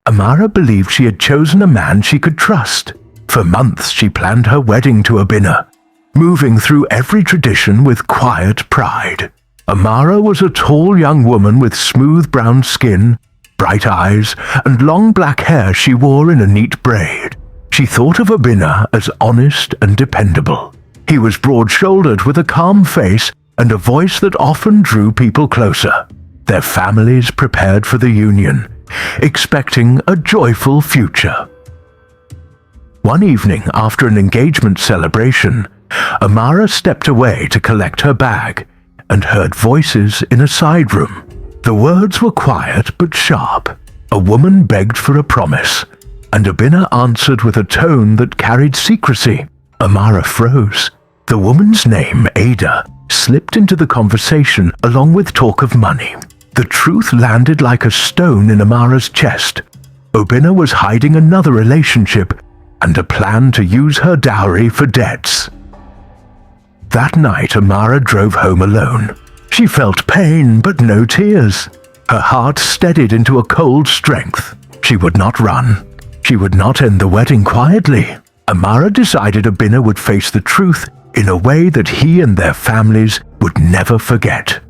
Amara believed she had chosen a man she could trust. For months she planned her wedding to Obinna, moving through every tradition with quiet pride. Amara was a tall young woman with smooth brown skin, bright eyes, and long black hair she wore in a neat braid. She thought of Obinna as honest and dependable. He was broad-shouldered with a calm face and a voice that often drew people closer. Their families prepared for the union, expecting a joyful future. One evening after an engagement celebration, Amara stepped away to collect her bag and heard voices in a side room. The words were quiet but sharp. A woman begged for a promise, and Obinna answered with a tone that carried secrecy. Amara froze. The woman's name, Ada, slipped into the conversation along with talk of money. The truth landed like a stone in Amara's chest. Obinna was hiding another relationship and a plan to use her dowry for debts. That night, Amara drove home alone. She felt pain but no tears. Her heart steadied into a cold strength. She would not run. She would not end the wedding quietly. Amara decided Obinna would face the truth in a way that he and their families would never forget.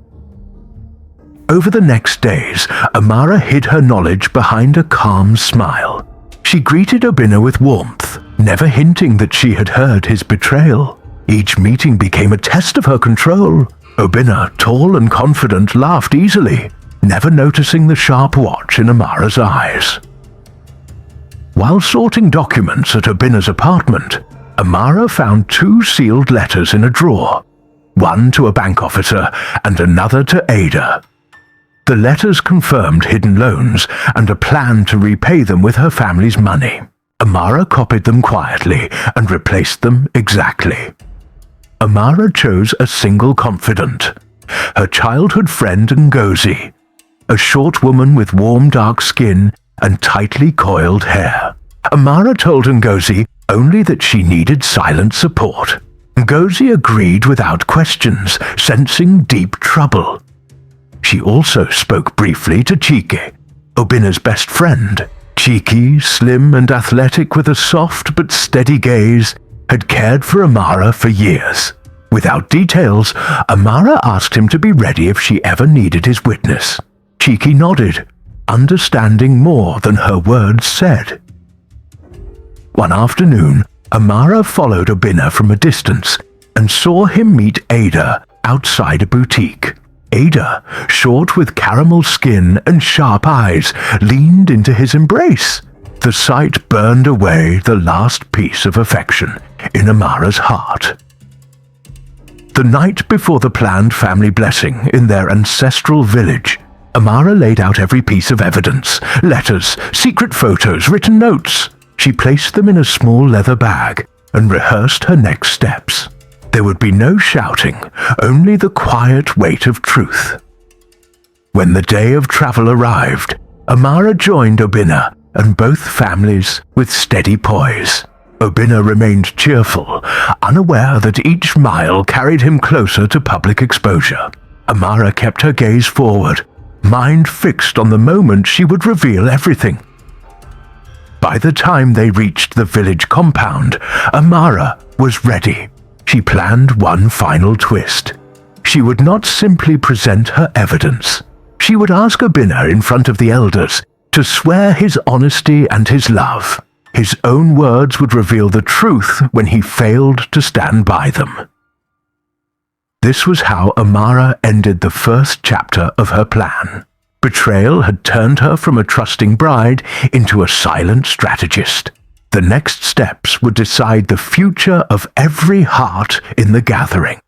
Over the next days, Amara hid her knowledge behind a calm smile. She greeted Obinna with warmth, never hinting that she had heard his betrayal. Each meeting became a test of her control. Obinna, tall and confident, laughed easily, never noticing the sharp watch in Amara's eyes. While sorting documents at Obinna's apartment, Amara found 2 sealed letters in a drawer, one to a bank officer and another to Ada. The letters confirmed hidden loans and a plan to repay them with her family's money. Amara copied them quietly and replaced them exactly. Amara chose a single confidant, her childhood friend Ngozi, a short woman with warm dark skin and tightly coiled hair. Amara told Ngozi only that she needed silent support. Ngozi agreed without questions, sensing deep trouble. She also spoke briefly to Chike, Obinna's best friend. Chike, slim and athletic with a soft but steady gaze, had cared for Amara for years. Without details, Amara asked him to be ready if she ever needed his witness. Chike nodded, understanding more than her words said. One afternoon, Amara followed Obinna from a distance and saw him meet Ada outside a boutique. Ada, short with caramel skin and sharp eyes, leaned into his embrace. The sight burned away the last piece of affection in Amara's heart. The night before the planned family blessing in their ancestral village, Amara laid out every piece of evidence, letters, secret photos, written notes. She placed them in a small leather bag and rehearsed her next steps. There would be no shouting, only the quiet weight of truth. When the day of travel arrived, Amara joined Obinna and both families with steady poise. Obinna remained cheerful, unaware that each mile carried him closer to public exposure. Amara kept her gaze forward, mind fixed on the moment she would reveal everything. By the time they reached the village compound, Amara was ready. She planned one final twist. She would not simply present her evidence. She would ask Obinna in front of the elders to swear his honesty and his love. His own words would reveal the truth when he failed to stand by them. This was how Amara ended the first chapter of her plan. Betrayal had turned her from a trusting bride into a silent strategist. The next steps would decide the future of every heart in the gathering.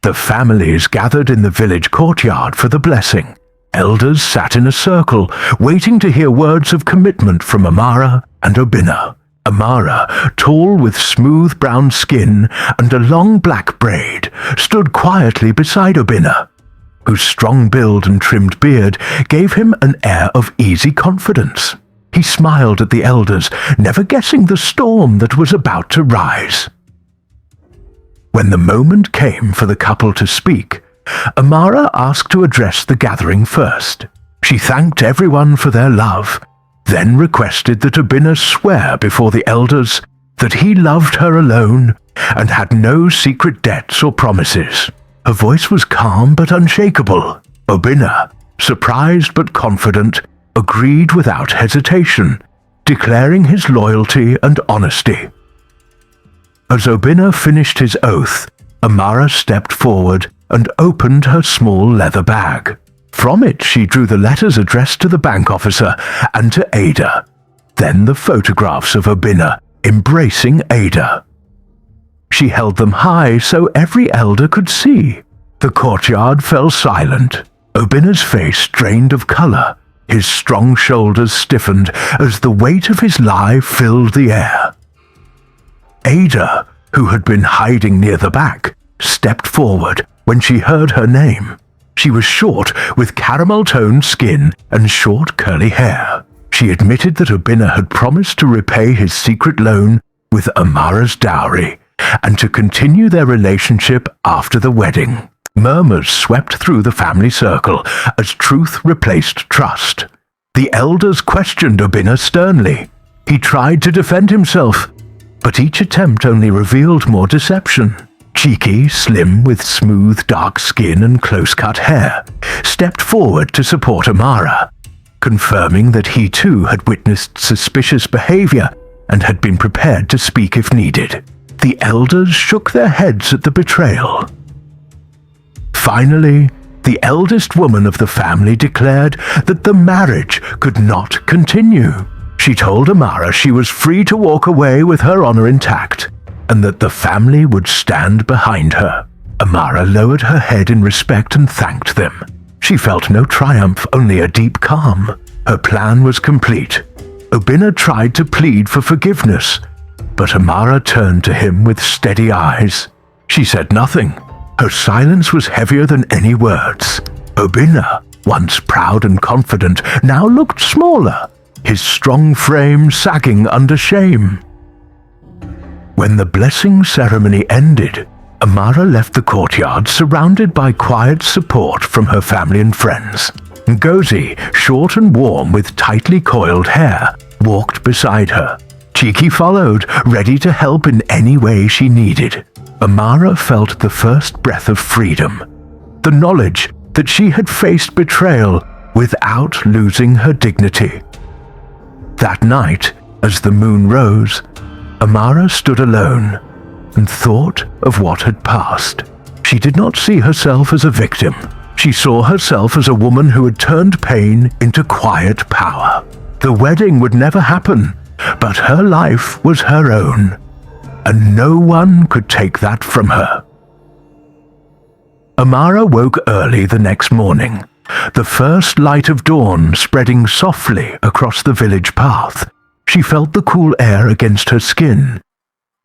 The families gathered in the village courtyard for the blessing. Elders sat in a circle, waiting to hear words of commitment from Amara and Obinna. Amara, tall with smooth brown skin and a long black braid, stood quietly beside Obinna, whose strong build and trimmed beard gave him an air of easy confidence. He smiled at the elders, never guessing the storm that was about to rise. When the moment came for the couple to speak, Amara asked to address the gathering first. She thanked everyone for their love, then requested that Abina swear before the elders that he loved her alone and had no secret debts or promises. Her voice was calm but unshakable. Abina, surprised but confident, agreed without hesitation, declaring his loyalty and honesty. As Abina finished his oath, Amara stepped forward and opened her small leather bag. From it she drew the letters addressed to the bank officer and to Ada, then the photographs of Abina embracing Ada. She held them high so every elder could see. The courtyard fell silent. Abina's face drained of color. His strong shoulders stiffened as the weight of his lie filled the air. Ada, who had been hiding near the back, stepped forward when she heard her name. She was short, with caramel-toned skin and short curly hair. She admitted that Abina had promised to repay his secret loan with Amara's dowry, and to continue their relationship after the wedding. Murmurs swept through the family circle as truth replaced trust. The elders questioned Abina sternly. He tried to defend himself, but each attempt only revealed more deception. Cheeky, slim, with smooth, dark skin and close-cut hair, stepped forward to support Amara, confirming that he too had witnessed suspicious behavior and had been prepared to speak if needed. The elders shook their heads at the betrayal. Finally, the eldest woman of the family declared that the marriage could not continue. She told Amara she was free to walk away with her honor intact, and that the family would stand behind her. Amara lowered her head in respect and thanked them. She felt no triumph, only a deep calm. Her plan was complete. Abina tried to plead for forgiveness, but Amara turned to him with steady eyes. She said nothing. Her silence was heavier than any words. Abina, once proud and confident, now looked smaller, his strong frame sagging under shame. When the blessing ceremony ended, Amara left the courtyard surrounded by quiet support from her family and friends. Ngozi, short and warm with tightly coiled hair, walked beside her. Cheeky followed, ready to help in any way she needed. Amara felt the first breath of freedom, the knowledge that she had faced betrayal without losing her dignity. That night, as the moon rose, Amara stood alone and thought of what had passed. She did not see herself as a victim. She saw herself as a woman who had turned pain into quiet power. The wedding would never happen, but her life was her own, and no one could take that from her. Amara woke early the next morning, the first light of dawn spreading softly across the village path. She felt the cool air against her skin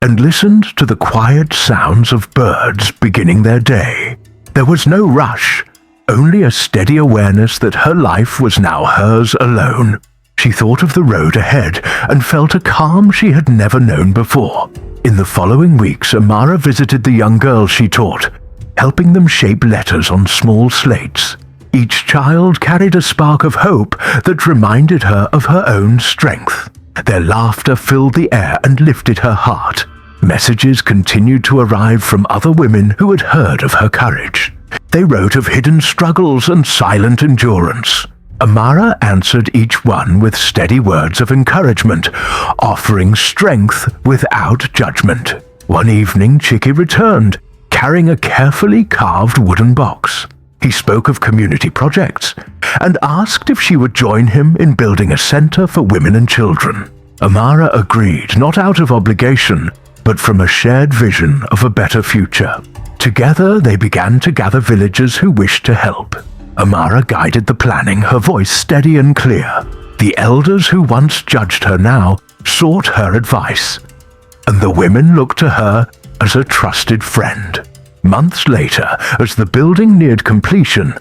and listened to the quiet sounds of birds beginning their day. There was no rush, only a steady awareness that her life was now hers alone. She thought of the road ahead and felt a calm she had never known before. In the following weeks, Amara visited the young girls she taught, helping them shape letters on small slates. Each child carried a spark of hope that reminded her of her own strength. Their laughter filled the air and lifted her heart. Messages continued to arrive from other women who had heard of her courage. They wrote of hidden struggles and silent endurance. Amara answered each one with steady words of encouragement, offering strength without judgment. One evening, Chicky returned, carrying a carefully carved wooden box. He spoke of community projects and asked if she would join him in building a center for women and children. Amara agreed, not out of obligation, but from a shared vision of a better future. Together, they began to gather villagers who wished to help. Amara guided the planning, her voice steady and clear. The elders who once judged her now sought her advice, and the women looked to her as a trusted friend. Months later, as the building neared completion,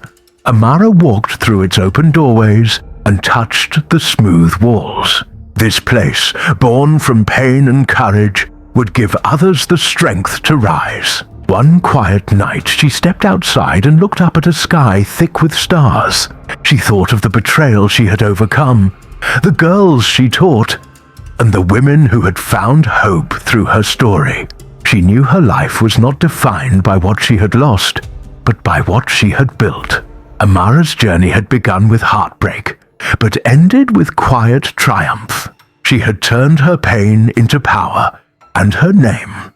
Amara walked through its open doorways and touched the smooth walls. This place, born from pain and courage, would give others the strength to rise. One quiet night she stepped outside and looked up at a sky thick with stars. She thought of the betrayal she had overcome, the girls she taught, and the women who had found hope through her story. She knew her life was not defined by what she had lost, but by what she had built. Amara's journey had begun with heartbreak, but ended with quiet triumph. She had turned her pain into power, and her name